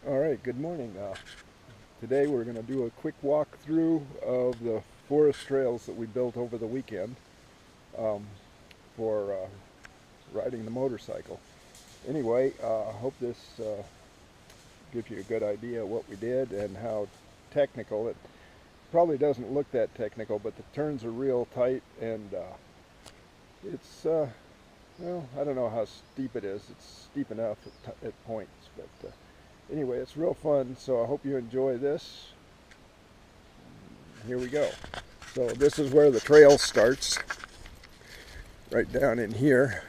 All right, good morning. Today we're going to do a quick walkthrough of the forest trails that we built over the weekend um, for riding the motorcycle. Anyway, I hope this gives you a good idea of what we did and how technical. It probably doesn't look that technical, but the turns are real tight and it's, well, I don't know how steep it is. It's steep enough at points, but anyway, it's real fun, so I hope you enjoy this. Here we go. So this is where the trail starts, right down in here.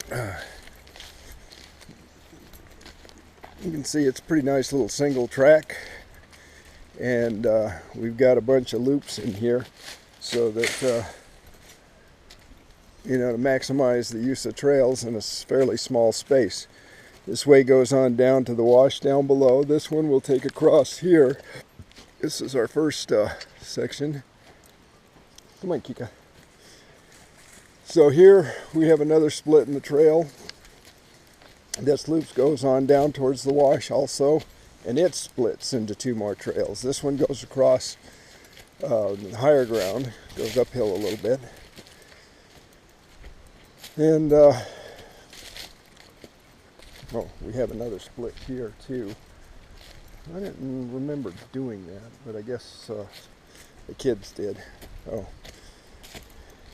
You can see it's a pretty nice little single track, and we've got a bunch of loops in here so that to maximize the use of trails in a fairly small space. This way goes on down to the wash down below. This one will take across here. This is our first section. Come on, Kika. So here we have another split in the trail. This loop goes on down towards the wash also, and it splits into two more trails. This one goes across the higher ground, goes uphill a little bit. And oh, we have another split here too. I didn't remember doing that, but I guess the kids did. Oh,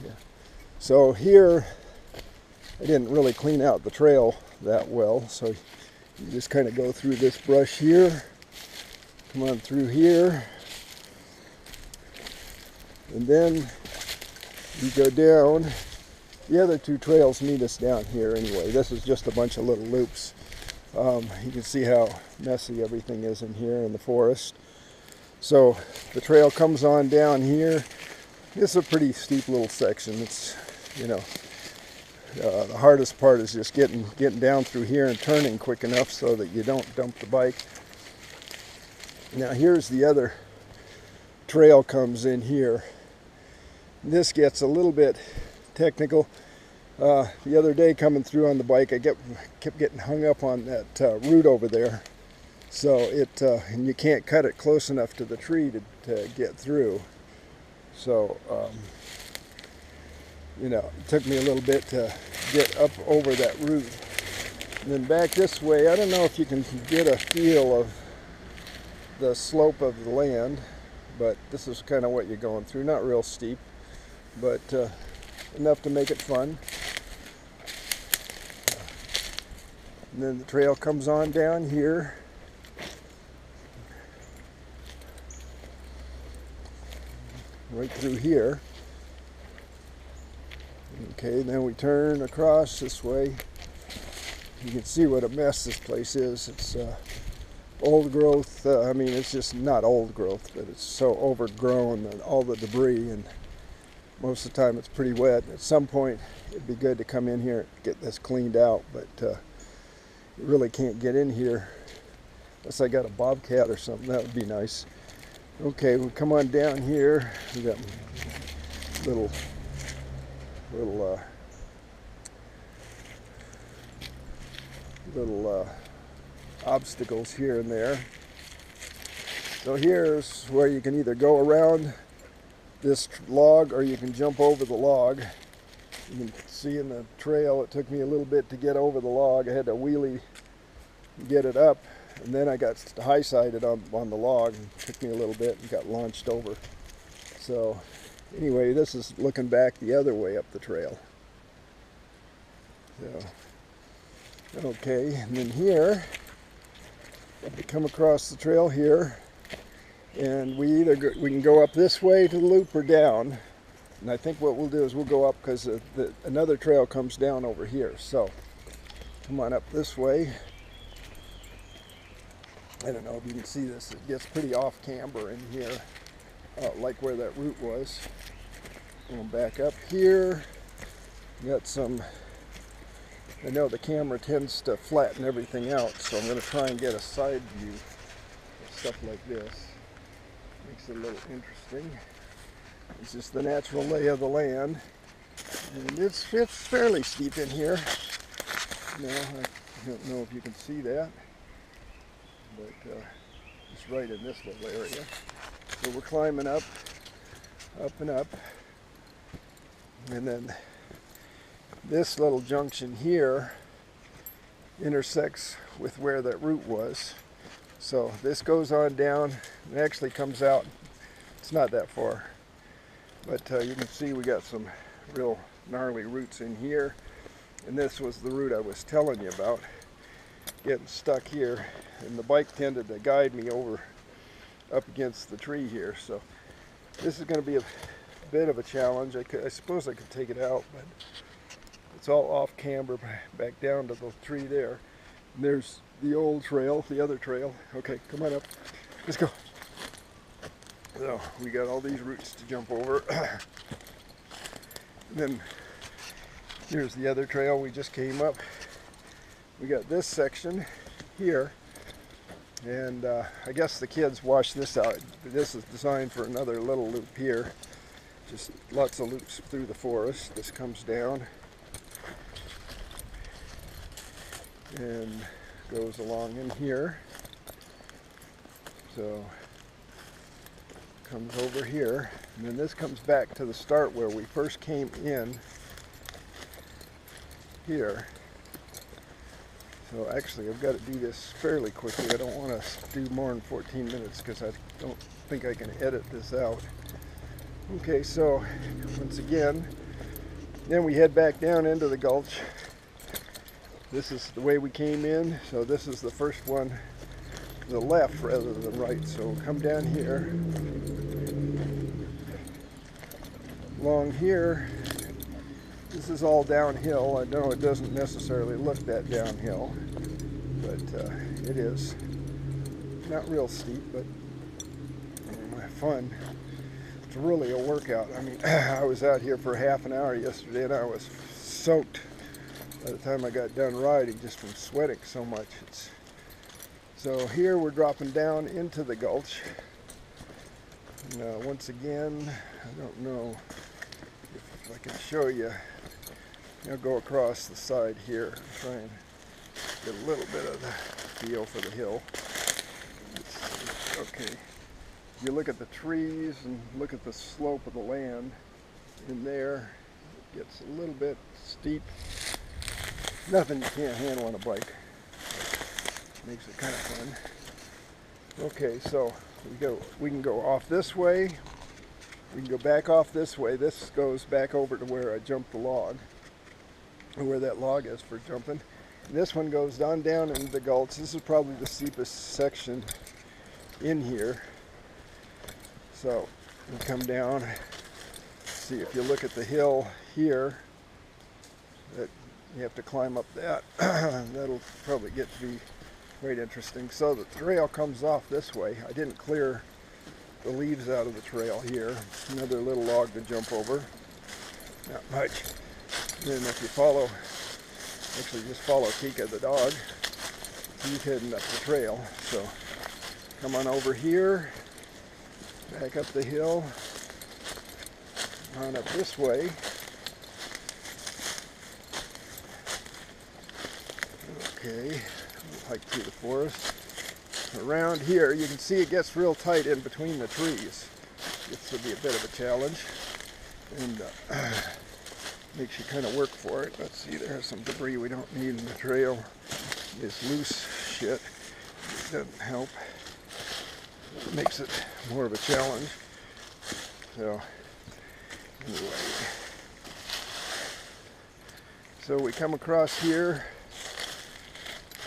yeah. So here, I didn't really clean out the trail that well, so you just kind of go through this brush here, come on through here, and then you go down. The other two trails meet us down here anyway. This is just a bunch of little loops. You can see how messy everything is in here in the forest. So the trail comes on down here. This is a pretty steep little section. It's, the hardest part is just getting down through here and turning quick enough so that you don't dump the bike. Now here's the other trail comes in here. This gets a little bit technical. The other day coming through on the bike, I kept getting hung up on that root over there. So and you can't cut it close enough to the tree to get through. So, it took me a little bit to get up over that root. And then back this way, I don't know if you can get a feel of the slope of the land, but this is kind of what you're going through. Not real steep, but enough to make it fun. And then the trail comes on down here. Right through here. Okay, then we turn across this way. You can see what a mess this place is. It's old growth. I mean, it's just not old growth, but it's so overgrown and all the debris, and most of the time it's pretty wet. At some point it'd be good to come in here and get this cleaned out, but you really can't get in here unless I got a bobcat or something. That would be nice. Okay, we come on down here. We got little obstacles here and there. So here's where you can either go around this log or you can jump over the log. You can see in the trail it took me a little bit to get over the log. I had to wheelie and get it up, and then I got high-sided on the log. It took me a little bit and got launched over. So anyway, this is looking back the other way up the trail. So, okay, and then here, we come across the trail here, and we can go up this way to the loop or down. And I think what we'll do is we'll go up because another trail comes down over here. So come on up this way. I don't know if you can see this. It gets pretty off camber in here, like where that root was. We'll back up here. Got some. I know the camera tends to flatten everything out, so I'm going to try and get a side view of stuff like this. Makes it a little interesting. It's just the natural lay of the land. And it's fairly steep in here. I don't know if you can see that, but it's right in this little area. So we're climbing up and up, and then this little junction here intersects with where that root was. So this goes on down and actually comes out. It's not that far, but you can see we got some real gnarly roots in here, and this was the root I was telling you about, getting stuck here, and the bike tended to guide me over up against the tree here. So this is going to be a bit of a challenge. I suppose I could take it out, but it's all off camber back down to the tree there. And there's the old trail, the other trail. Okay, come on up. Let's go. So we got all these roots to jump over. And then here's the other trail we just came up. We got this section here, and I guess the kids washed this out. This is designed for another little loop here. Just lots of loops through the forest. This comes down and goes along in here. So comes over here, and then this comes back to the start where we first came in here. So actually I've got to do this fairly quickly. I don't want to do more than 14 minutes because I don't think I can edit this out. Okay, so once again, then we head back down into the gulch. This is the way we came in, so this is the first one to the left rather than right. So we'll come down here. Along here, this is all downhill. I know it doesn't necessarily look that downhill, but it is. Not real steep, but fun. It's really a workout. I mean, I was out here for half an hour yesterday and I was soaked by the time I got done riding just from sweating so much. So here we're dropping down into the gulch. Once again, I don't know if I can show you. I'll go across the side here and try and get a little bit of the feel for the hill. Okay, you look at the trees and look at the slope of the land in there. It gets a little bit steep. Nothing you can't handle on a bike. Makes it kind of fun. Okay, so we can go off this way. We can go back off this way. This goes back over to where I jumped the log, or where that log is for jumping. And this one goes down into the gulch. This is probably the steepest section in here. So we come down. See, if you look at the hill here, that you have to climb up that. That'll probably get to be quite interesting. So the trail comes off this way. I didn't clear the leaves out of the trail here. Another little log to jump over. Not much. Then if you follow, actually just follow Kika the dog, he's heading up the trail. So come on over here, back up the hill, on up this way. Okay, we'll hike through the forest. Around here, you can see it gets real tight in between the trees. This will be a bit of a challenge, and makes you kind of work for it. Let's see, there's some debris we don't need in the trail. This loose shit doesn't help. It makes it more of a challenge. So, anyway. So we come across here,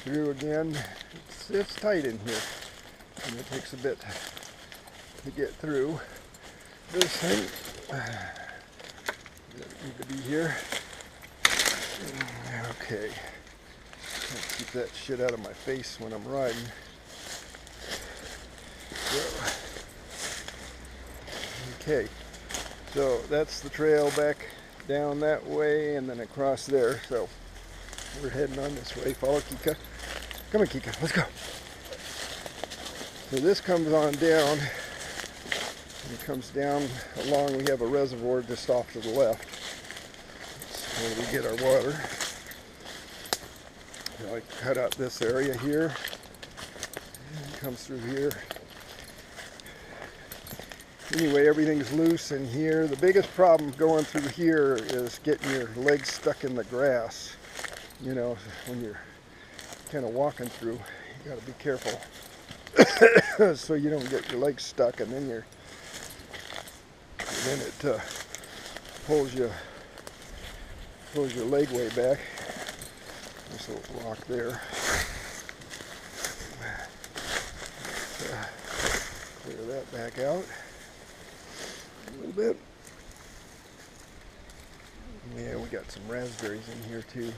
through again. It's tight in here, and it takes a bit to get through. This thing doesn't need to be here. Okay, let's keep that shit out of my face when I'm riding. Okay, so that's the trail back down that way and then across there. So we're heading on this way. Follow Kika. Come on, Kika, let's go. So this comes on down. It comes down along. We have a reservoir just off to the left. That's where we get our water. I cut out this area here, and comes through here. Anyway, everything's loose in here. The biggest problem going through here is getting your legs stuck in the grass. You know, when you're kind of walking through, you got to be careful so you don't get your legs stuck, and then it pulls your leg way back. This little rock there. Clear that back out a little bit. Yeah, we got some raspberries in here too.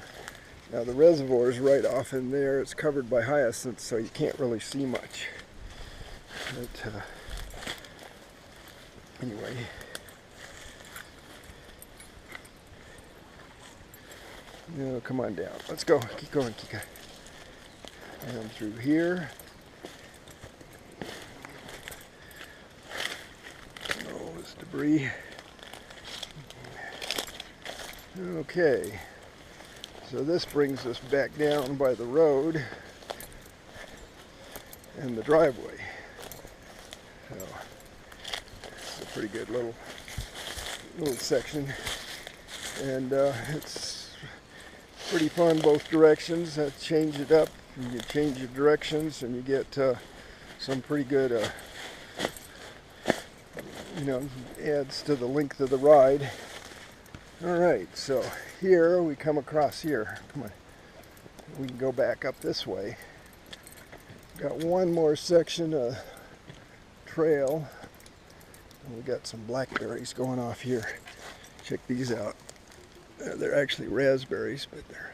Now the reservoir is right off in there. It's covered by hyacinths, so you can't really see much. But anyway. No, come on down. Let's go. Keep going, Kika. Down through here. All this debris. Okay. So this brings us back down by the road and the driveway. So it's a pretty good little section, and it's pretty fun both directions. Change it up, and you change your directions, and you get some pretty good, adds to the length of the ride. All right, so here we come across here. Come on, we can go back up this way. Got one more section of trail. We got some blackberries going off here. Check these out. They're actually raspberries, but they're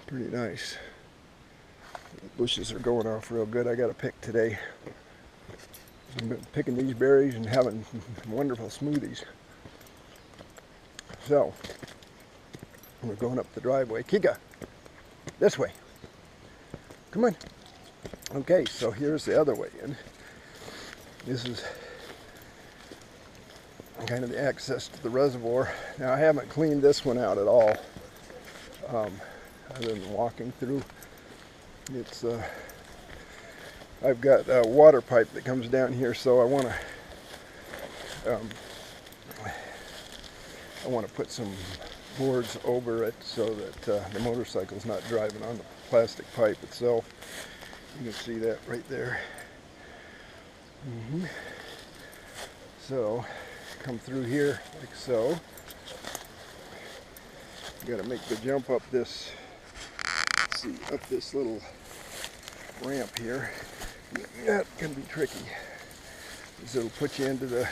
pretty nice. The bushes are going off real good. I got a pick today. I've been picking these berries and having wonderful smoothies. So, we're going up the driveway. Kika, this way. Come on. Okay, so here's the other way in. This is kind of the access to the reservoir. Now I haven't cleaned this one out at all, other than walking through. It's I've got a water pipe that comes down here, so I want to put some boards over it so that the motorcycle's not driving on the plastic pipe itself. You can see that right there. So come through here like so. You got to make the jump up this, up this little ramp here. That can be tricky, because it'll put you into the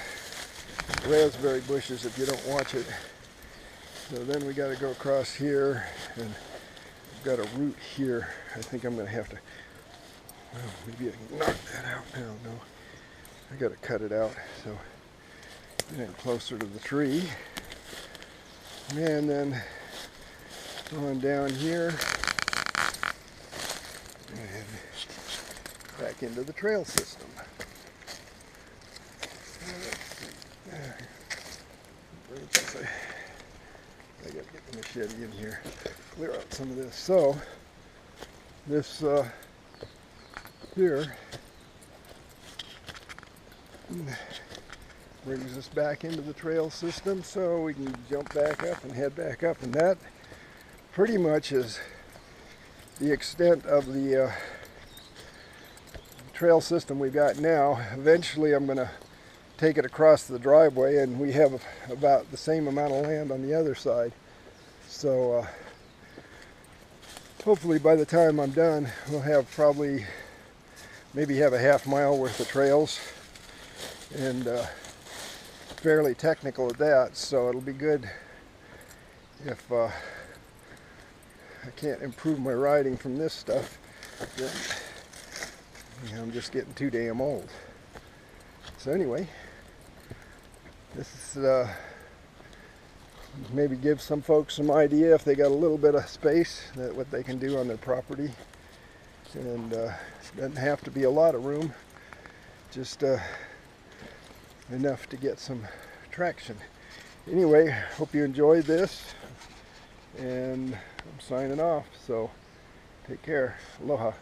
raspberry bushes if you don't watch it. So then we got to go across here, and we've got a root here. I think I'm going to have to, well, maybe I can knock that out. I don't know. I got to cut it out. So getting closer to the tree, and then on down here and back into the trail system. I gotta get the machete in here, clear out some of this. So this here brings us back into the trail system, so we can jump back up and head back up, and that pretty much is the extent of the trail system we've got now. Eventually I'm going to take it across the driveway, and we have about the same amount of land on the other side. So hopefully by the time I'm done, we'll have probably maybe have a half-mile worth of trails, and fairly technical at that, so it'll be good if I can't improve my riding from this stuff. Then, I'm just getting too damn old. So anyway, this is maybe give some folks some idea if they got a little bit of space, that what they can do on their property. And doesn't have to be a lot of room, just enough to get some traction. Anyway, hope you enjoyed this, and I'm signing off. So Take care. Aloha.